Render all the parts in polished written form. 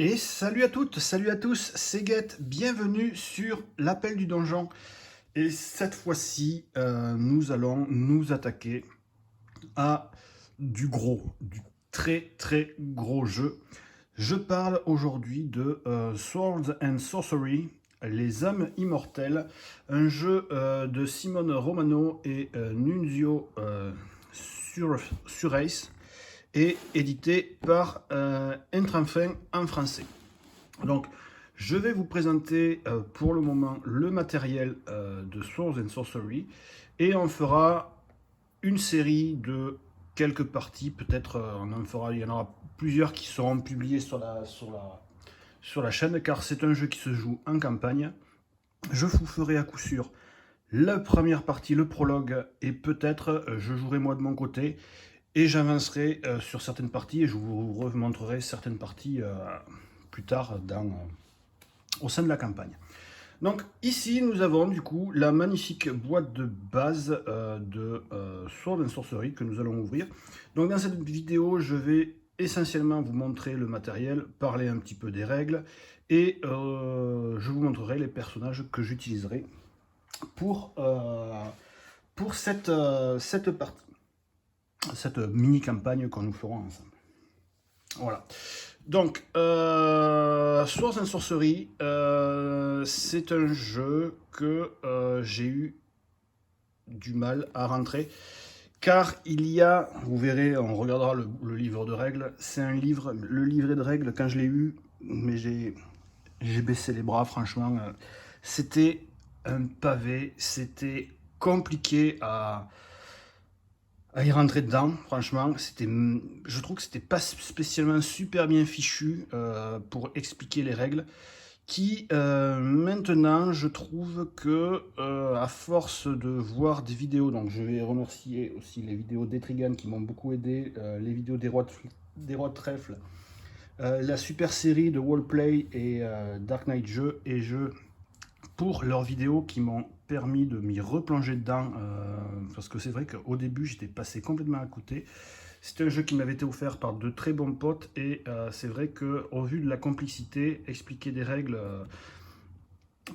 Et salut à toutes, salut à tous, c'est Guette, bienvenue sur l'appel du donjon. Et cette fois-ci, nous allons nous attaquer à du très très gros jeu. Je parle aujourd'hui de Swords and Sorcery, les âmes immortelles, un jeu de Simone Romano et Nunzio Surace, et édité par Intrafin en français. Donc, je vais vous présenter pour le moment le matériel de Swords and Sorcery et on fera une série de quelques parties, peut-être il y en aura plusieurs qui seront publiées sur la chaîne car c'est un jeu qui se joue en campagne. Je vous ferai à coup sûr la première partie, le prologue, et peut-être je jouerai moi de mon côté et j'avancerai sur certaines parties et je vous remontrerai certaines parties plus tard au sein de la campagne. Donc ici nous avons du coup la magnifique boîte de base de Sword and Sorcery que nous allons ouvrir. Donc dans cette vidéo je vais essentiellement vous montrer le matériel, parler un petit peu des règles et je vous montrerai les personnages que j'utiliserai pour cette partie, cette mini-campagne que nous ferons ensemble. Voilà. Donc, Swords and Sorcery, c'est un jeu que j'ai eu du mal à rentrer, car il y a, vous verrez, on regardera le livre de règles, c'est un livre, le livret de règles, quand je l'ai eu, mais j'ai baissé les bras, franchement, c'était un pavé, c'était compliqué à y rentrer dedans, franchement, je trouve que c'était pas spécialement super bien fichu pour expliquer les règles, qui maintenant je trouve que à force de voir des vidéos, donc je vais remercier aussi les vidéos d'Etrigan qui m'ont beaucoup aidé, les vidéos des rois de trèfle, la super série de Wallplay et Dark Knight Jeux pour leurs vidéos qui m'ont permis de m'y replonger dedans, parce que c'est vrai qu'au début j'étais passé complètement à côté. C'était un jeu qui m'avait été offert par de très bons potes et c'est vrai qu'au vu de la complicité, expliquer des règles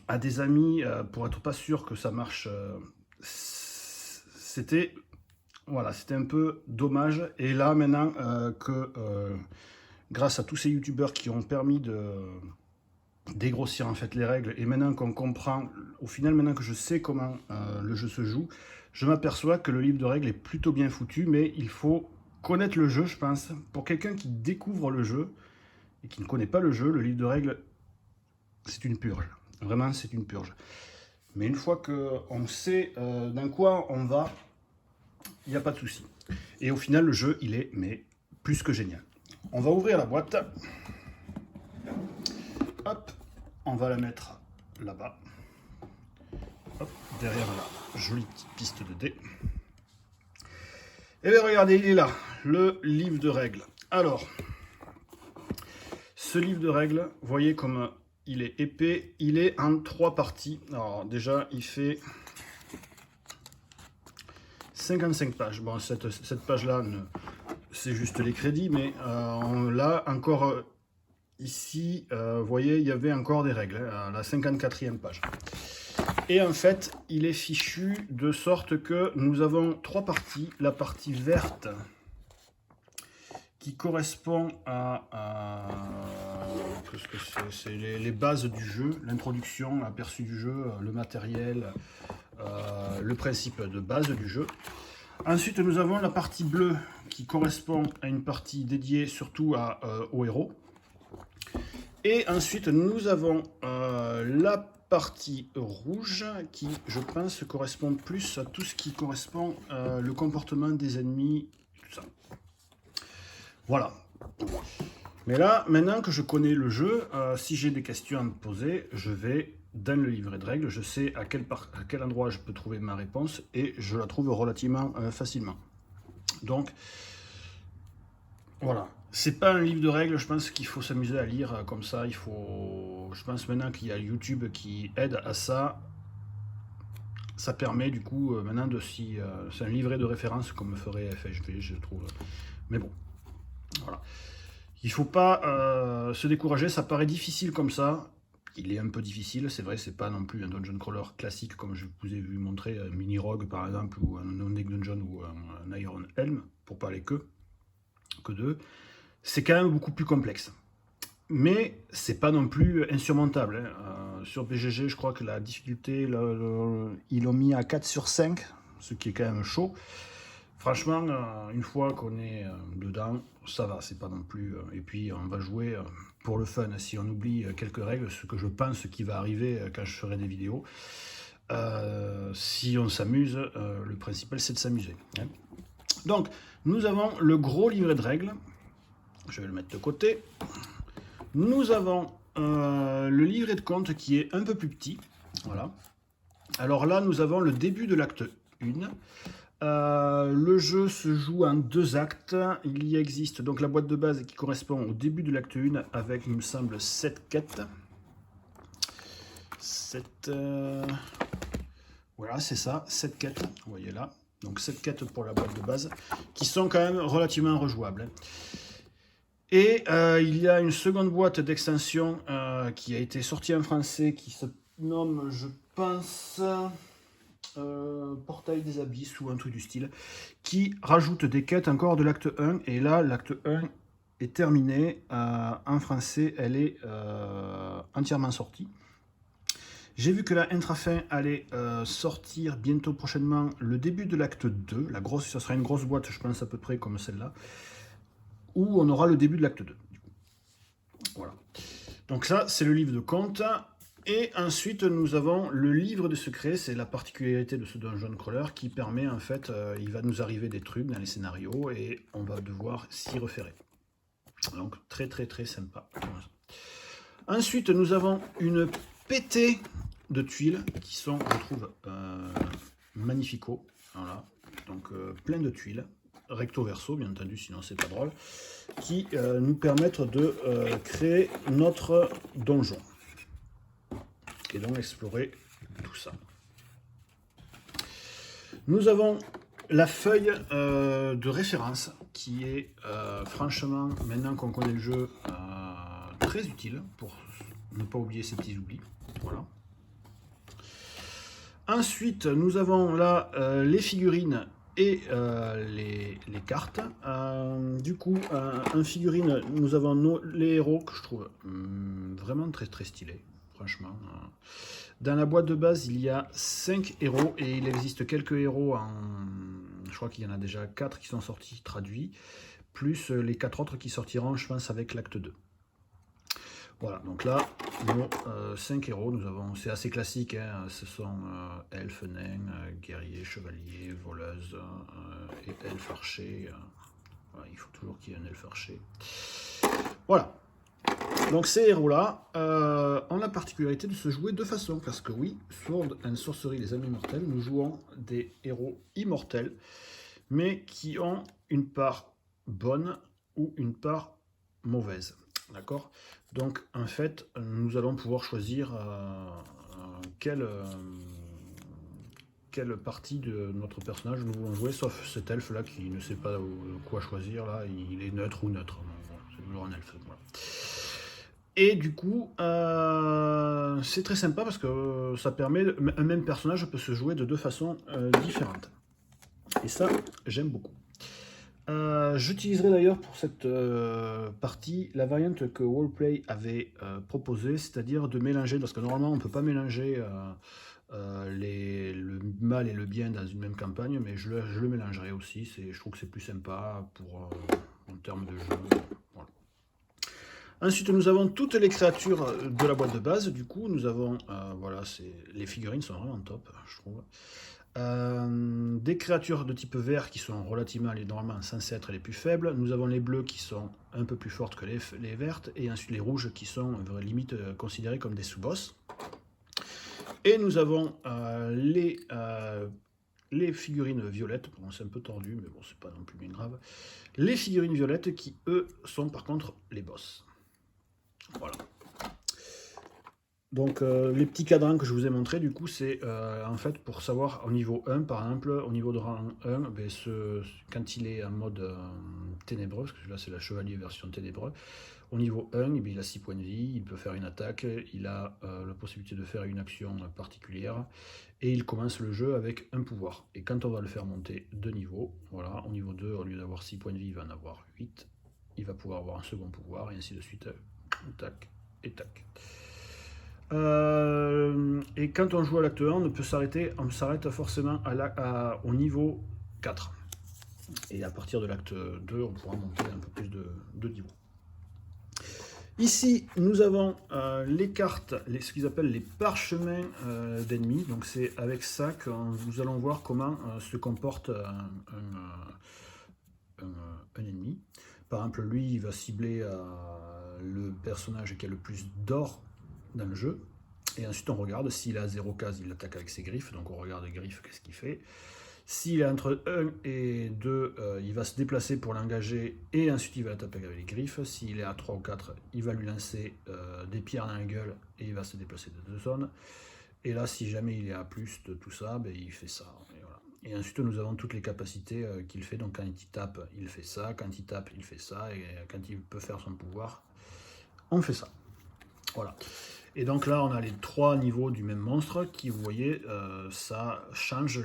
à des amis pour être pas sûr que ça marche, c'était voilà, c'était un peu dommage. Et là maintenant grâce à tous ces youtubeurs qui ont permis de dégrossir en fait les règles et maintenant qu'on comprend, au final maintenant que je sais comment le jeu se joue, je m'aperçois que le livre de règles est plutôt bien foutu, mais il faut connaître le jeu, je pense. Pour quelqu'un qui découvre le jeu et qui ne connaît pas le jeu, le livre de règles, c'est une purge. Vraiment, c'est une purge. Mais une fois qu'on sait dans quoi on va, il n'y a pas de souci. Et au final, le jeu, il est mais plus que génial. On va ouvrir la boîte. Hop, on va la mettre là-bas. Hop, derrière la jolie petite piste de dés. Et bien regardez, il est là, le livre de règles. Alors, ce livre de règles, vous voyez comme il est épais, il est en 3 parties. Alors déjà, il fait 55 pages. Bon, cette page-là, c'est juste les crédits, mais là, encore ici, vous voyez, il y avait encore des règles, à la 54e page. Et en fait, il est fichu de sorte que nous avons 3 parties. La partie verte qui correspond qu'est-ce que c'est les bases du jeu, l'introduction, l'aperçu du jeu, le matériel, le principe de base du jeu. Ensuite, nous avons la partie bleue qui correspond à une partie dédiée surtout aux héros. Et ensuite, nous avons la partie rouge qui, je pense, correspond plus à tout ce qui correspond le comportement des ennemis, tout ça. Voilà. Mais là, maintenant que je connais le jeu, si j'ai des questions à me poser, je vais dans le livret de règles, je sais à quel endroit je peux trouver ma réponse et je la trouve relativement facilement. Donc, voilà. C'est pas un livre de règles, je pense qu'il faut s'amuser à lire comme ça. Je pense maintenant qu'il y a YouTube qui aide à ça. Ça permet du coup maintenant c'est un livret de référence comme ferait FHV, je trouve. Mais bon, voilà. Il ne faut pas se décourager, ça paraît difficile comme ça. Il est un peu difficile, c'est vrai, c'est pas non plus un dungeon crawler classique comme je vous ai vu montrer, un mini rogue par exemple, ou un non-deck dungeon ou un Iron Helm, pour parler que d'eux. C'est quand même beaucoup plus complexe. Mais c'est pas non plus insurmontable. Hein. Sur BGG, je crois que la difficulté, ils l'ont mis à 4 sur 5, ce qui est quand même chaud. Franchement, une fois qu'on est dedans, ça va, c'est pas non plus. Et puis, on va jouer pour le fun. Si on oublie quelques règles, ce que je pense qui va arriver quand je ferai des vidéos, si on s'amuse, le principal c'est de s'amuser. Hein. Donc, nous avons le gros livret de règles. Je vais le mettre de côté. Nous avons le livret de compte qui est un peu plus petit. Voilà. Alors là, nous avons le début de l'acte 1. Le jeu se joue en 2 actes. Il y existe donc la boîte de base qui correspond au début de l'acte 1 avec, il me semble, 7 quêtes. 7... Voilà, c'est ça, 7 quêtes. Vous voyez là. Donc 7 quêtes pour la boîte de base qui sont quand même relativement rejouables. Et il y a une seconde boîte d'extension qui a été sortie en français qui se nomme, je pense, Portail des Abysses ou un truc du style, qui rajoute des quêtes encore de l'acte 1. Et là, l'acte 1 est terminé. En français, elle est entièrement sortie. J'ai vu que la Intrafin allait sortir bientôt prochainement le début de l'acte 2. Ça sera une grosse boîte, je pense, à peu près comme celle-là, où on aura le début de l'acte 2. Voilà. Donc ça, c'est le livre de compte. Et ensuite, nous avons le livre de secrets. C'est la particularité de ce dungeon crawler qui permet, en fait, il va nous arriver des trucs dans les scénarios et on va devoir s'y référer. Donc, très, très, très sympa. Ensuite, nous avons une pétée de tuiles qui sont, je trouve, magnifico. Voilà. Donc, plein de tuiles. Recto verso, bien entendu, sinon c'est pas drôle, qui nous permettent de créer notre donjon. Et donc explorer tout ça. Nous avons la feuille de référence qui est franchement, maintenant qu'on connaît le jeu, très utile pour ne pas oublier ces petits oublis. Voilà. Ensuite, nous avons là les figurines et les cartes. Du coup, en figurine, nous avons les héros que je trouve vraiment très très stylés. Franchement. Dans la boîte de base, il y a 5 héros et il existe quelques héros je crois qu'il y en a déjà 4 qui sont sortis traduits, plus les 4 autres qui sortiront, je pense, avec l'acte 2. Voilà, donc là, nos 5 héros, nous avons, c'est assez classique, hein, ce sont elfes, nains, guerriers, chevaliers, voleuses et elfes archers. Voilà, il faut toujours qu'il y ait un elfe archer. Voilà. Donc ces héros-là ont la particularité de se jouer de façon, parce que oui, Sword and Sorcery, les amis mortels, nous jouons des héros immortels, mais qui ont une part bonne ou une part mauvaise. D'accord? Donc en fait, nous allons pouvoir choisir quelle partie de notre personnage nous voulons jouer, sauf cet elfe-là qui ne sait pas quoi choisir, là, il est neutre ou neutre. C'est toujours un elfe. Voilà. Et du coup, c'est très sympa parce que ça permet, un même personnage peut se jouer de 2 façons différentes. Et ça, j'aime beaucoup. J'utiliserai d'ailleurs pour cette partie la variante que Wallplay avait proposée, c'est-à-dire de mélanger, parce que normalement on ne peut pas mélanger le mal et le bien dans une même campagne, mais je le mélangerai aussi, je trouve que c'est plus sympa en termes de jeu. Voilà. Ensuite, nous avons toutes les créatures de la boîte de base. Du coup, nous avons, voilà, les figurines sont vraiment top, je trouve. Des créatures de type vert qui sont relativement, normalement, censées être les plus faibles. Nous avons les bleus qui sont un peu plus fortes que les vertes. Et ensuite les rouges qui sont limite considérées comme des sous-boss. Et nous avons les figurines violettes. Bon, c'est un peu tordu, mais bon, c'est pas non plus bien grave. Les figurines violettes qui, eux, sont par contre les boss. Voilà. Donc les petits cadrans que je vous ai montrés, du coup, c'est en fait pour savoir au niveau 1, par exemple, au niveau de rang 1, ben, quand il est en mode ténébreux, parce que là c'est la chevalier version ténébreux, au niveau 1, eh bien, il a 6 points de vie, il peut faire une attaque, il a la possibilité de faire une action particulière, et il commence le jeu avec un pouvoir. Et quand on va le faire monter de niveau, voilà, au niveau 2, au lieu d'avoir 6 points de vie, il va en avoir 8, il va pouvoir avoir un second pouvoir, et ainsi de suite, tac et tac. Et quand on joue à l'acte 1, on s'arrête forcément au niveau 4. Et à partir de l'acte 2, on pourra monter un peu plus de niveau. Ici, nous avons les cartes, ce qu'ils appellent les parchemins d'ennemis. Donc c'est avec ça que nous allons voir comment se comporte un ennemi. Par exemple, lui, il va cibler le personnage qui a le plus d'or dans le jeu. Et ensuite, on regarde s'il a 0 case, il attaque avec ses griffes. Donc on regarde les griffes, qu'est-ce qu'il fait. S'il est entre 1 et 2, il va se déplacer pour l'engager et ensuite il va attaquer avec les griffes. S'il est à 3 ou 4, il va lui lancer des pierres dans la gueule et il va se déplacer de 2 zones. Et là, si jamais il est à plus de tout ça, ben, il fait ça. Et, voilà. Et ensuite, nous avons toutes les capacités qu'il fait. Donc quand il tape, il fait ça. Quand il tape, il fait ça. Et quand il peut faire son pouvoir, on fait ça. Voilà. Et donc là, on a les 3 niveaux du même monstre qui, vous voyez, ça change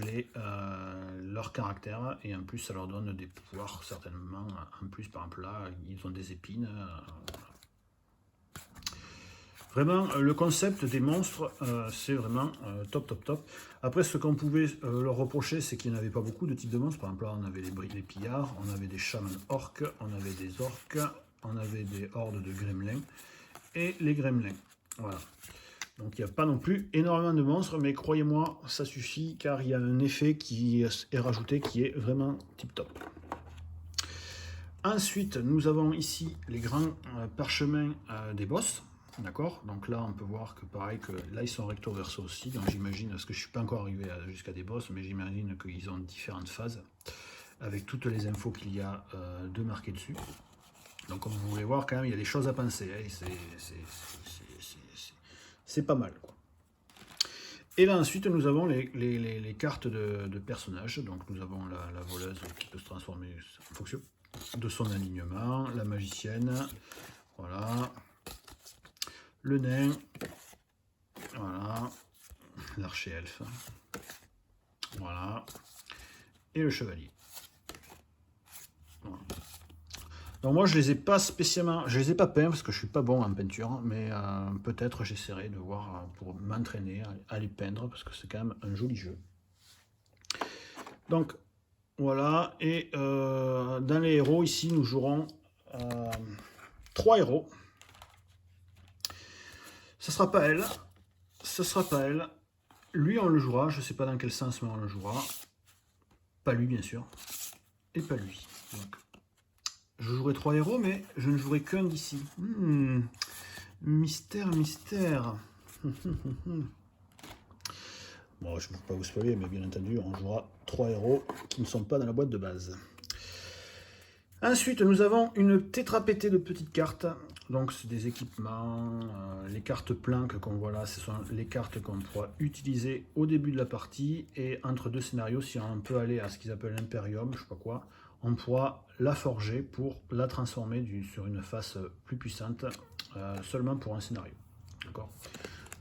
leur caractère et en plus, ça leur donne des pouvoirs certainement. En plus, par exemple, là, ils ont des épines. Vraiment, le concept des monstres, c'est vraiment top, top, top. Après, ce qu'on pouvait leur reprocher, c'est qu'il n'y en avait pas beaucoup de types de monstres. Par exemple, là, on avait les pillards, on avait des chamans orques, on avait des orques, on avait des hordes de gremlins et les gremlins. Voilà. Donc il n'y a pas non plus énormément de monstres, mais croyez-moi, ça suffit car il y a un effet qui est rajouté qui est vraiment tip top. Ensuite, nous avons ici les grands parchemins des boss. D'accord. Donc là, on peut voir que pareil, que là, ils sont recto verso aussi. Donc j'imagine, parce que je ne suis pas encore arrivé jusqu'à des boss, mais j'imagine qu'ils ont différentes phases avec toutes les infos qu'il y a de marquées dessus. Donc comme vous pouvez voir, quand même, il y a des choses à penser. Hein. C'est pas mal, quoi. Et là ensuite nous avons les cartes de personnages. Donc nous avons la voleuse qui peut se transformer en fonction de son alignement, la magicienne, voilà, le nain, voilà, l'archer-elfe, voilà, et le chevalier. Voilà. Donc moi je les ai pas spécialement, je les ai pas peints parce que je suis pas bon en peinture, mais peut-être j'essaierai de voir pour m'entraîner à les peindre parce que c'est quand même un joli jeu. Donc voilà, et dans les héros ici nous jouerons 3 héros. Ce sera pas elle, ce sera pas elle. Lui on le jouera, je sais pas dans quel sens mais on le jouera. Pas lui bien sûr, et pas lui. Donc, je jouerai 3 héros, mais je ne jouerai qu'un d'ici. Mystère, mystère. Bon, je ne peux pas vous spoiler, mais bien entendu, on jouera 3 héros qui ne sont pas dans la boîte de base. Ensuite, nous avons une tétrapétée de petites cartes. Donc, c'est des équipements. Les cartes planques qu'on voit là, ce sont les cartes qu'on pourra utiliser au début de la partie. Et entre 2 scénarios, si on peut aller à ce qu'ils appellent l'Imperium, je sais pas quoi, on pourra la forger pour la transformer sur une face plus puissante, seulement pour un scénario. D'accord.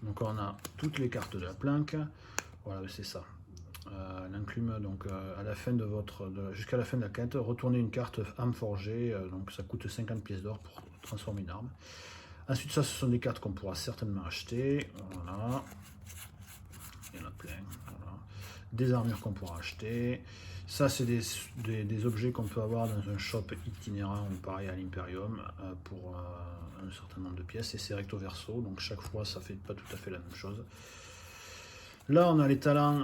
Donc on a toutes les cartes de la planque. Voilà, c'est ça. L'enclume, donc à la fin jusqu'à la fin de la quête, retourner une carte âme forgée, donc ça coûte 50 pièces d'or pour transformer une arme. Ensuite, ça, ce sont des cartes qu'on pourra certainement acheter. Voilà. Il y en a plein. Voilà. Des armures qu'on pourra acheter. Ça, c'est des objets qu'on peut avoir dans un shop itinérant ou pareil à l'Imperium pour un certain nombre de pièces. Et c'est recto verso, donc chaque fois, ça fait pas tout à fait la même chose. Là, on a les talents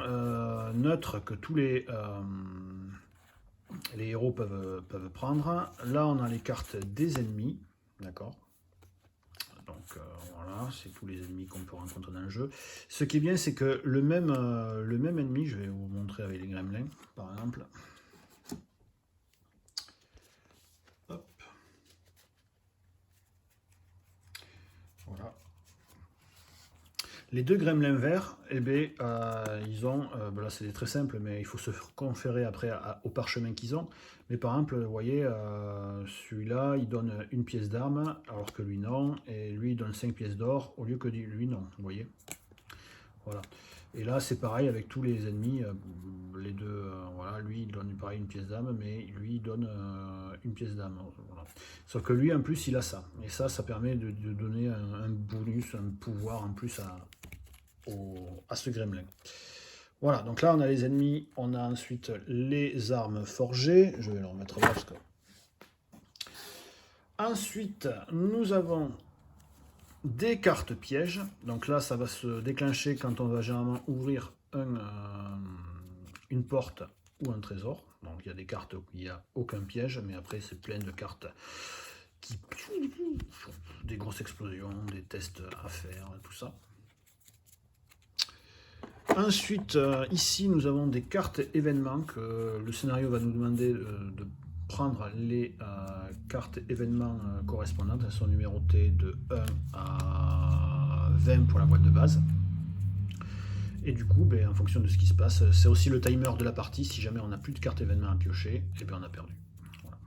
neutres que tous les héros peuvent prendre. Là, on a les cartes des ennemis, d'accord. Donc voilà, c'est tous les ennemis qu'on peut rencontrer dans le jeu. Ce qui est bien, c'est que le même ennemi, je vais vous montrer avec les gremlins, par exemple. Hop. Voilà. Les deux gremlins verts, eh bien, ils ont, ben là c'est très simple, mais il faut se conférer après au parchemin qu'ils ont. Mais par exemple, vous voyez, celui-là, il donne une pièce d'arme, alors que lui non, et lui il donne 5 pièces d'or, au lieu que lui non, vous voyez. Voilà. Et là c'est pareil avec tous les ennemis, les deux, voilà, lui il donne pareil une pièce d'âme, mais lui il donne une pièce d'âme. Voilà. Sauf que lui en plus il a ça, et ça permet de donner un bonus, un pouvoir en plus à ce gremlin. Voilà, donc là on a les ennemis, on a ensuite les armes forgées, je vais le remettre là parce que... Ensuite, nous avons des cartes pièges, donc là ça va se déclencher quand on va généralement ouvrir une porte ou un trésor. Donc il y a des cartes où il n'y a aucun piège, mais après c'est plein de cartes qui... des grosses explosions, des tests à faire, tout ça. Ensuite, ici, nous avons des cartes événements que le scénario va nous demander de prendre les cartes événements correspondantes. Elles sont numérotées de 1 à 20 pour la boîte de base. Et du coup, ben, en fonction de ce qui se passe, c'est aussi le timer de la partie. Si jamais on n'a plus de cartes événements à piocher, et bien on a perdu. Voilà.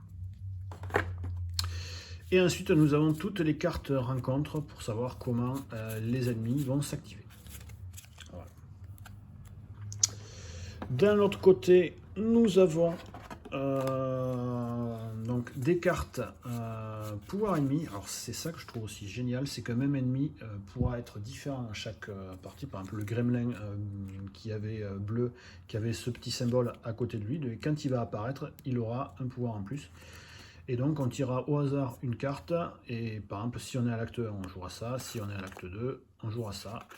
Et ensuite, nous avons toutes les cartes rencontres pour savoir comment les ennemis vont s'activer. D'un autre côté, nous avons donc des cartes pouvoir ennemi. Alors c'est ça que je trouve aussi génial, c'est qu'un même ennemi pourra être différent à chaque partie. Par exemple, le gremlin qui avait bleu, qui avait ce petit symbole à côté de lui, quand il va apparaître, il aura un pouvoir en plus. Et donc on tirera au hasard une carte, et par exemple si on est à l'acte 1, on jouera ça, si on est à l'acte 2, on jouera ça.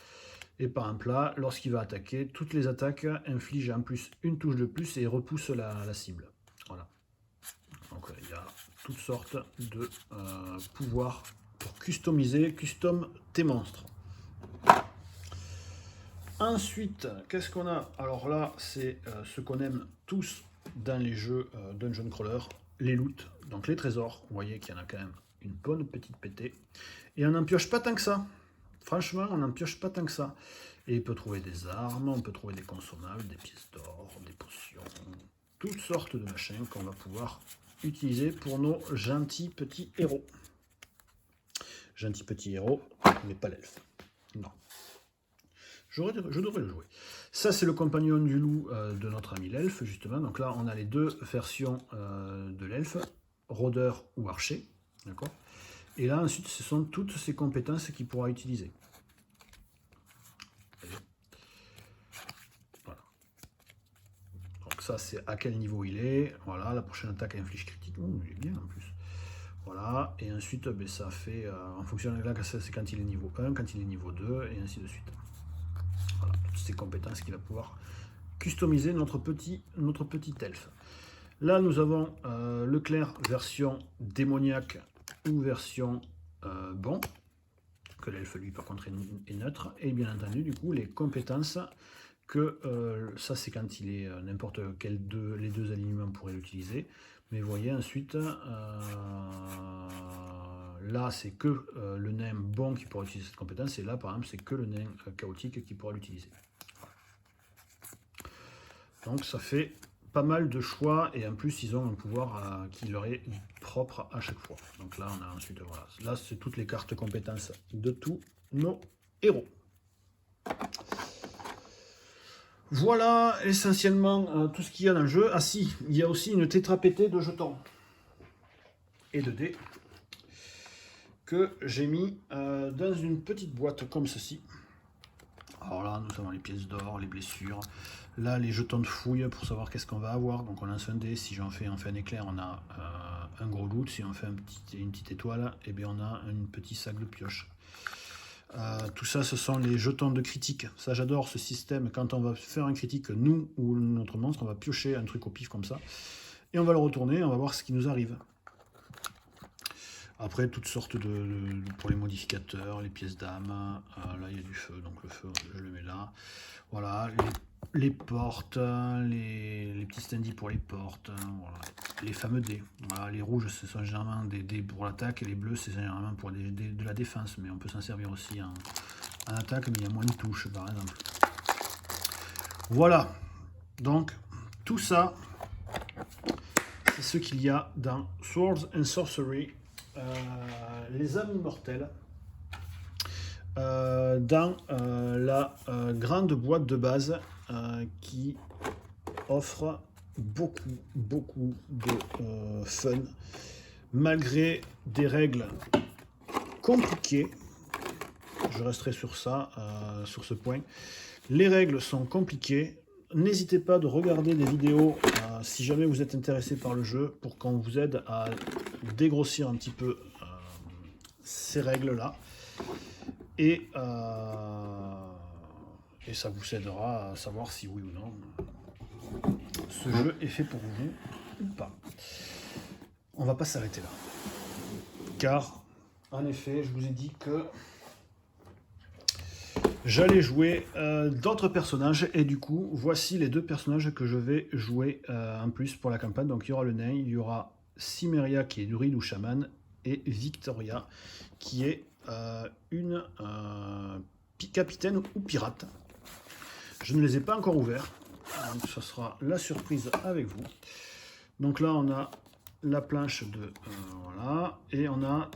Et par exemple là, lorsqu'il va attaquer, toutes les attaques infligent en plus une touche de plus et repoussent la cible. Voilà. Donc il y a toutes sortes de pouvoirs pour customiser, custom tes monstres. Ensuite, qu'est-ce qu'on a? Alors là, c'est ce qu'on aime tous dans les jeux Dungeon Crawler, les loots, donc les trésors. Vous voyez qu'il y en a quand même une bonne petite pétée. Et on n'en pioche pas tant que ça. Franchement, on n'en pioche pas tant que ça. Et on peut trouver des armes, on peut trouver des consommables, des pièces d'or, des potions, toutes sortes de machins qu'on va pouvoir utiliser pour nos gentils petits héros. Gentils petits héros, mais pas l'elfe. Non. Je devrais le jouer. Ça, c'est le compagnon du loup de notre ami l'elfe, justement. Donc là, on a les deux versions de l'elfe, rôdeur ou archer. D'accord. Et là, ensuite, ce sont toutes ces compétences qu'il pourra utiliser. Voilà. Donc ça, c'est à quel niveau il est. Voilà, la prochaine attaque inflige critique. Oh, il est bien en plus. Voilà, et ensuite, ben, ça fait, en fonction de là, c'est quand il est niveau 1, quand il est niveau 2, et ainsi de suite. Voilà, toutes ces compétences qu'il va pouvoir customiser notre petit elfe. Là, nous avons le clair version démoniaque ou version bon, que l'elfe lui par contre est neutre, et bien entendu du coup les compétences que ça c'est quand il est n'importe quel les deux alignements pourraient l'utiliser, mais vous voyez ensuite là c'est que le nain bon qui pourra utiliser cette compétence, et là par exemple c'est que le nain chaotique qui pourra l'utiliser. Donc ça fait pas mal de choix, et en plus ils ont un pouvoir qui leur est propre à chaque fois. Donc là on a ensuite, voilà, là c'est toutes les cartes compétences de tous nos héros. Voilà essentiellement tout ce qu'il y a dans le jeu. Ah si, il y a aussi une tétrapétée de jetons et de dés que j'ai mis dans une petite boîte comme ceci. Alors là, nous avons les pièces d'or, les blessures. Là, les jetons de fouille pour savoir qu'est-ce qu'on va avoir. Donc on lance un dé. Si on fait un éclair, on a un gros loot. Si on fait une petite étoile, eh bien, on a un petit sac de pioche. Tout ça, ce sont les jetons de critique. Ça, j'adore ce système. Quand on va faire un critique, nous ou notre monstre, on va piocher un truc au pif comme ça. Et on va le retourner, on va voir ce qui nous arrive. Après, toutes sortes pour les modificateurs, les pièces d'âme. Là, il y a du feu, donc le feu, je le mets là. Voilà, les portes, les petits standees pour les portes. Voilà. Les fameux dés. Voilà, les rouges, ce sont généralement des dés pour l'attaque, et les bleus, c'est généralement pour de la défense. Mais on peut s'en servir aussi en en attaque, mais il y a moins de touches, par exemple. Voilà. Donc, tout ça, c'est ce qu'il y a dans Swords and Sorcery, les âmes immortelles, dans la grande boîte de base qui offre beaucoup de fun, malgré des règles compliquées. Je resterai sur ça, sur ce point. Les règles sont compliquées. N'hésitez pas de regarder des vidéos si jamais vous êtes intéressé par le jeu pour qu'on vous aide à dégrossir un petit peu ces règles-là. Et ça vous aidera à savoir si oui ou non ce jeu est fait pour vous ou pas. On va pas s'arrêter là. Car, en effet, je vous ai dit que j'allais jouer d'autres personnages et du coup, voici les deux personnages que je vais jouer en plus pour la campagne. Donc, il y aura le nain, il y aura Cimmeria qui est druide ou chaman et Victoria qui est une capitaine ou pirate. Je ne les ai pas encore ouverts, donc ça sera la surprise avec vous. Donc là, on a la planche de voilà, et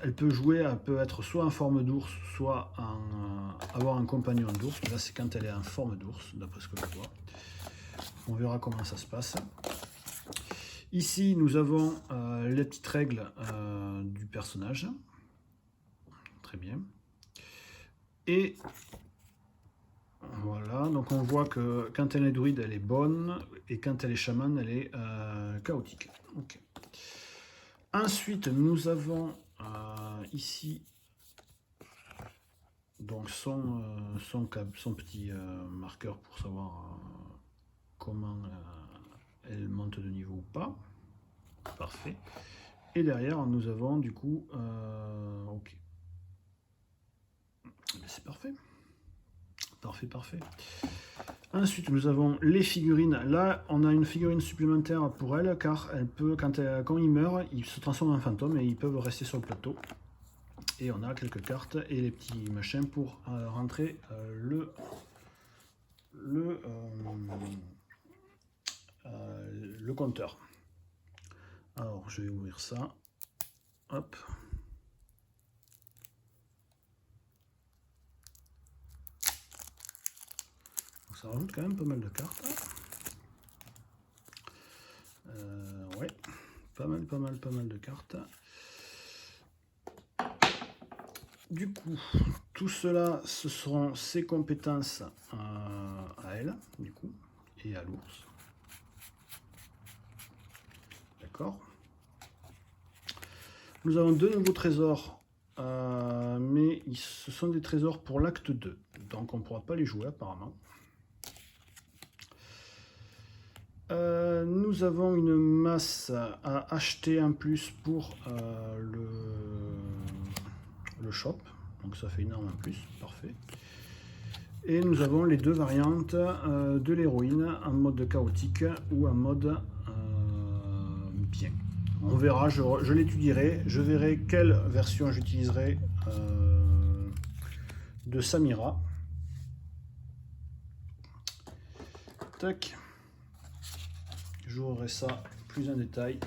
elle peut jouer, elle peut être soit en forme d'ours, soit avoir un compagnon d'ours. Là, c'est quand elle est en forme d'ours, d'après ce que je vois. On verra comment ça se passe. Ici, nous avons les petites règles du personnage. Très bien. Et voilà, donc on voit que quand elle est druide, elle est bonne, et quand elle est chamane, elle est chaotique. Okay. Ensuite, nous avons ici donc son petit marqueur pour savoir comment elle monte de niveau ou pas. Parfait. Et derrière, nous avons du coup... ok. C'est parfait. Parfait. Ensuite, nous avons les figurines. Là, on a une figurine supplémentaire pour elle, car elle peut, quand il meurt, il se transforme en fantôme et ils peuvent rester sur le plateau. Et on a quelques cartes et les petits machins pour rentrer le compteur. Alors, je vais ouvrir ça. Hop. Ça rajoute quand même pas mal de cartes. Ouais, pas mal de cartes. Du coup, tout cela, ce seront ses compétences à elle, du coup, et à l'ours. D'accord. Nous avons deux nouveaux trésors, mais ce sont des trésors pour l'acte 2, donc on ne pourra pas les jouer apparemment. Nous avons une masse à acheter en plus pour le shop, donc ça fait une arme en plus, parfait. Et nous avons les deux variantes de l'héroïne en mode chaotique ou en mode bien. On verra, je l'étudierai, je verrai quelle version j'utiliserai de Samira. Tac. J'ouvrirai ça plus en détail.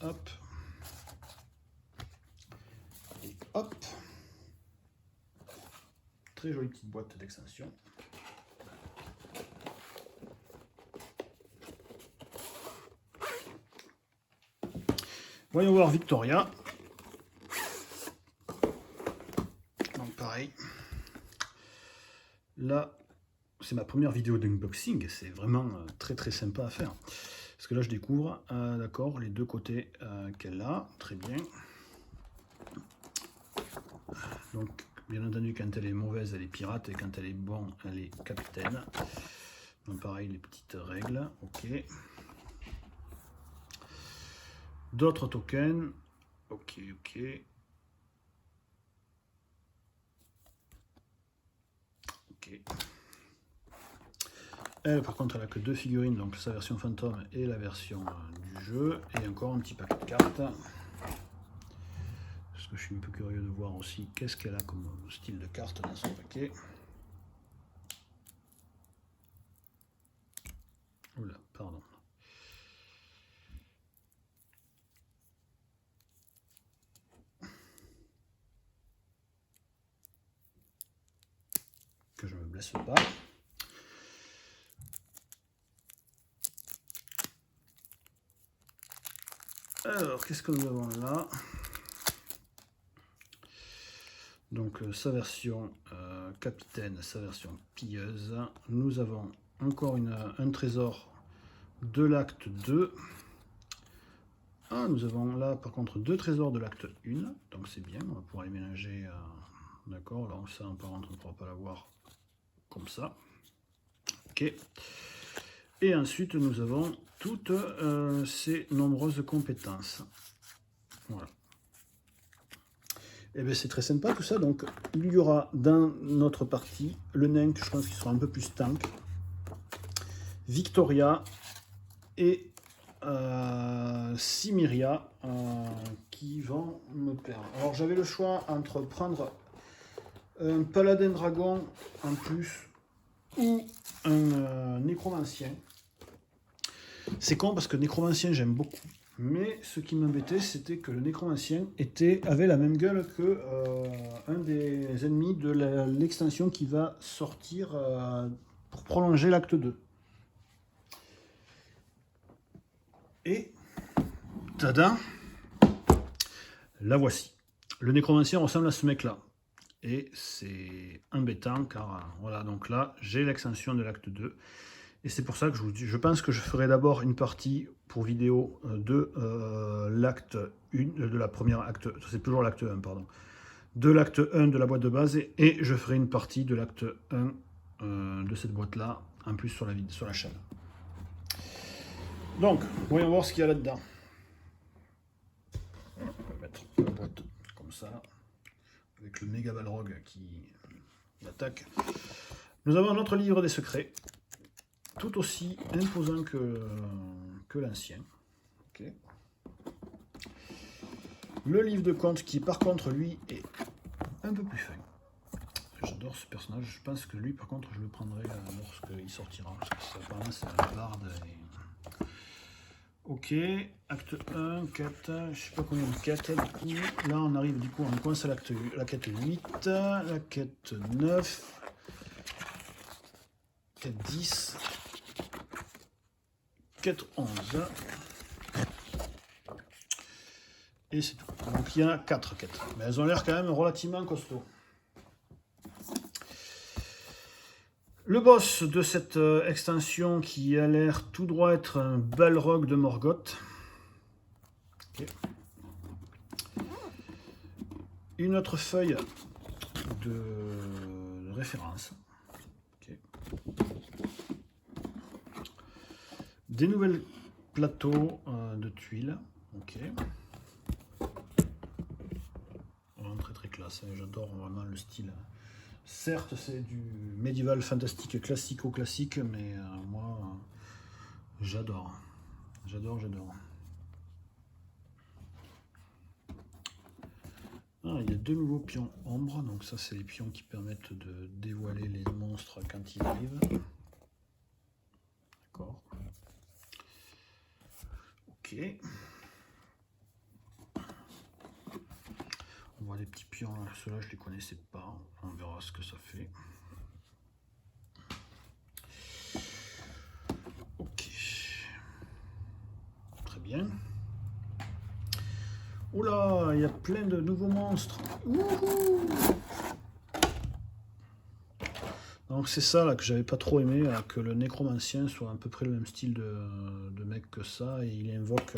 Hop. Et hop. Très jolie petite boîte d'extension. Voyons voir Victoria. Donc pareil. Là, c'est ma première vidéo d'unboxing, c'est vraiment très sympa à faire. Parce que là je découvre, d'accord, les deux côtés qu'elle a, très bien. Donc bien entendu quand elle est mauvaise elle est pirate et quand elle est bonne elle est capitaine. Donc pareil les petites règles, ok. D'autres tokens, ok. Elle, par contre, elle a que deux figurines, donc sa version fantôme et la version du jeu. Et encore un petit paquet de cartes. que je suis un peu curieux de voir aussi qu'est-ce qu'elle a comme style de carte dans son paquet. Oula, pardon. Que je ne me blesse pas. Alors, qu'est-ce que nous avons là? Donc, sa version capitaine, sa version pilleuse. Nous avons encore un trésor de l'acte 2. Ah, nous avons là, par contre, 2 trésors de l'acte 1. Donc, c'est bien, on va pouvoir les mélanger. D'accord, alors ça, par contre, on ne pourra pas l'avoir comme ça. Ok. Et ensuite, nous avons toutes ces nombreuses compétences. Voilà. Et bien c'est très sympa tout ça. Donc il y aura dans notre partie le nain, que je pense qu'il sera un peu plus tank, Victoria et Simiria qui vont me perdre. Alors j'avais le choix entre prendre un paladin dragon en plus ou un nécromancien. C'est con parce que nécromancien j'aime beaucoup. Mais ce qui m'embêtait, c'était que le nécromancien avait la même gueule que un des ennemis de l'extension qui va sortir pour prolonger l'acte 2. Et, tada, la voici. Le nécromancien ressemble à ce mec-là. Et c'est embêtant car, voilà, donc là, j'ai l'extension de l'acte 2. Et c'est pour ça que je pense que je ferai d'abord une partie pour vidéo de l'acte 1, de la première acte, c'est toujours l'acte 1, pardon, de l'acte 1 de la boîte de base, et je ferai une partie de l'acte 1 de cette boîte-là, en plus sur la chaîne. Donc, voyons voir ce qu'il y a là-dedans. On va mettre la boîte comme ça, avec le méga balrog qui attaque. Nous avons notre livre des secrets, tout aussi imposant que l'ancien. Okay. Le livre de compte qui par contre lui est un peu plus fin. J'adore ce personnage, je pense que lui par contre je le prendrai lorsqu'il sortira, parce que ça apparemment c'est un barde. Et... Ok, acte 1, 4, je sais pas combien de quêtes du coup. Là on arrive du coup, on commence à la quête 8, la quête 9, quête 10, quête 11. Et c'est tout. Donc il y en a 4 quêtes. Mais elles ont l'air quand même relativement costauds. Le boss de cette extension qui a l'air tout droit être un Balrog de Morgoth. Okay. Une autre feuille de référence. Okay. Des nouvelles plateaux de tuiles. Ok. Très classe, j'adore vraiment le style. Certes, c'est du médiéval fantastique classico-classique, mais moi, j'adore. J'adore. Ah, il y a 2 nouveaux pions ombre, donc ça, c'est les pions qui permettent de dévoiler les monstres quand ils arrivent. D'accord. Ok. On voit les petits pions, ceux-là je les connaissais pas, on verra ce que ça fait. Ok. Très bien. Oula, il y a plein de nouveaux monstres. Wouhou! Donc c'est ça là que j'avais pas trop aimé, que le nécromancien soit à peu près le même style de mec que ça, et il invoque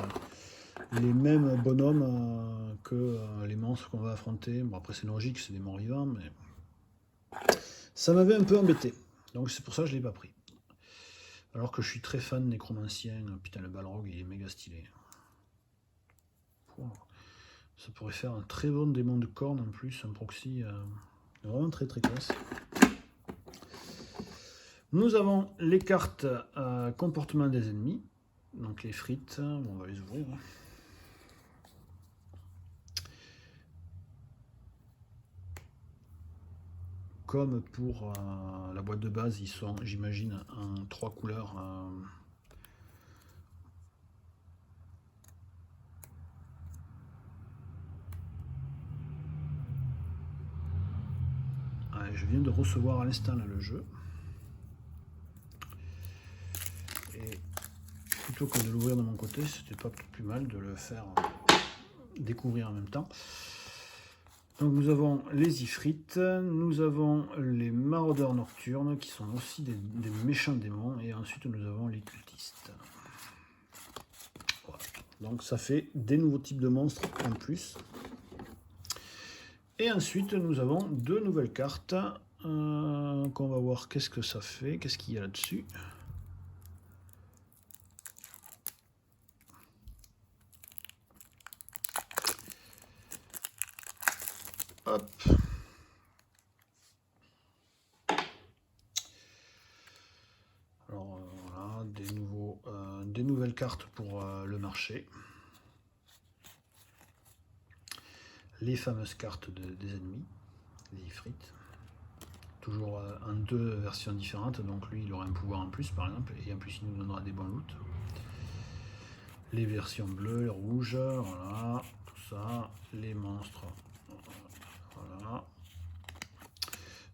les mêmes bonhommes que les monstres qu'on va affronter. Bon après c'est logique, c'est des morts vivants, mais ça m'avait un peu embêté. Donc c'est pour ça que je l'ai pas pris. Alors que je suis très fan de nécromancien. Putain le Balrog il est méga stylé. Wow. Ça pourrait faire un très bon démon de corne en plus, un proxy vraiment très classe. Nous avons les cartes comportement des ennemis. Donc les frites, on va les ouvrir. comme pour la boîte de base, ils sont, j'imagine, en 3 couleurs. Ouais, je viens de recevoir à l'instant le jeu. Et plutôt que de l'ouvrir de mon côté, c'était pas plus mal de le faire découvrir en même temps. Donc nous avons les Ifrites, nous avons les maraudeurs nocturnes qui sont aussi des méchants démons, et ensuite nous avons les cultistes. Voilà. Donc ça fait des nouveaux types de monstres en plus. Et ensuite nous avons 2 nouvelles cartes qu'on va voir qu'est-ce que ça fait, qu'est-ce qu'il y a là-dessus. Hop. Alors voilà, des nouvelles cartes pour le marché. Les fameuses cartes des ennemis, les Ifrites. Toujours en 2 versions différentes, donc lui il aura un pouvoir en plus par exemple, et en plus il nous donnera des bons loots. Les versions bleues, rouges, voilà, tout ça, les monstres, voilà.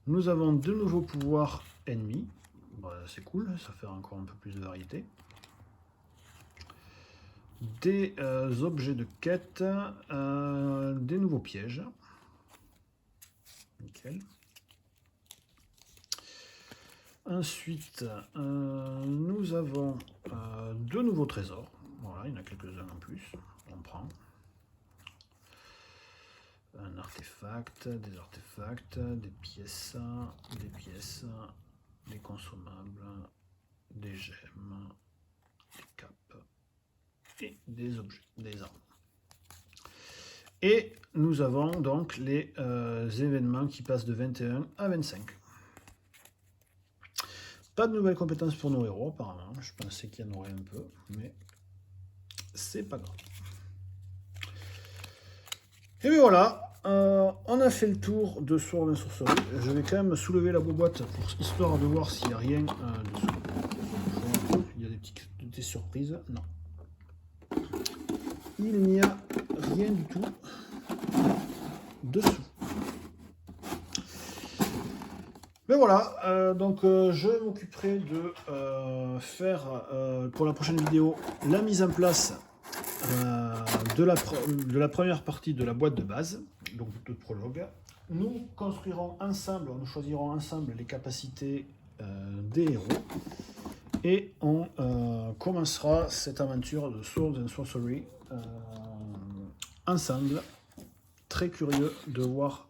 Nous avons 2 nouveaux pouvoirs ennemis, bah, c'est cool, ça fait encore un peu plus de variété. Des objets de quête, des nouveaux pièges, nickel. Ensuite, nous avons 2 nouveaux trésors. Voilà, il y en a quelques-uns en plus. On prend un artefact, des artefacts, des pièces, des consommables, des gemmes, des capes et des objets, des armes. Et nous avons donc les événements qui passent de 21 à 25. Pas de nouvelles compétences pour nos héros apparemment, je pensais qu'il y en aurait un peu, mais c'est pas grave. Et bien voilà, on a fait le tour de Sword and Sorcery. Je vais quand même soulever la boîte histoire de voir s'il n'y a rien dessous. Il y a des surprises, non. Il n'y a rien du tout dessous. Mais voilà, donc je m'occuperai de faire pour la prochaine vidéo la mise en place de la première partie de la boîte de base, donc de prologue. Nous construirons ensemble, nous choisirons ensemble les capacités des héros et on commencera cette aventure de Sword and Sorcery ensemble. Très curieux de voir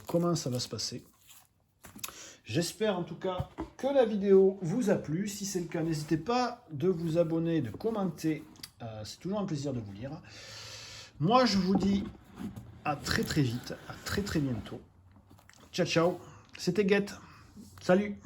comment ça va se passer. J'espère en tout cas que la vidéo vous a plu. Si c'est le cas, n'hésitez pas de vous abonner, de commenter. C'est toujours un plaisir de vous lire. Moi, je vous dis à très très vite, à très très bientôt. Ciao, ciao. C'était Get. Salut.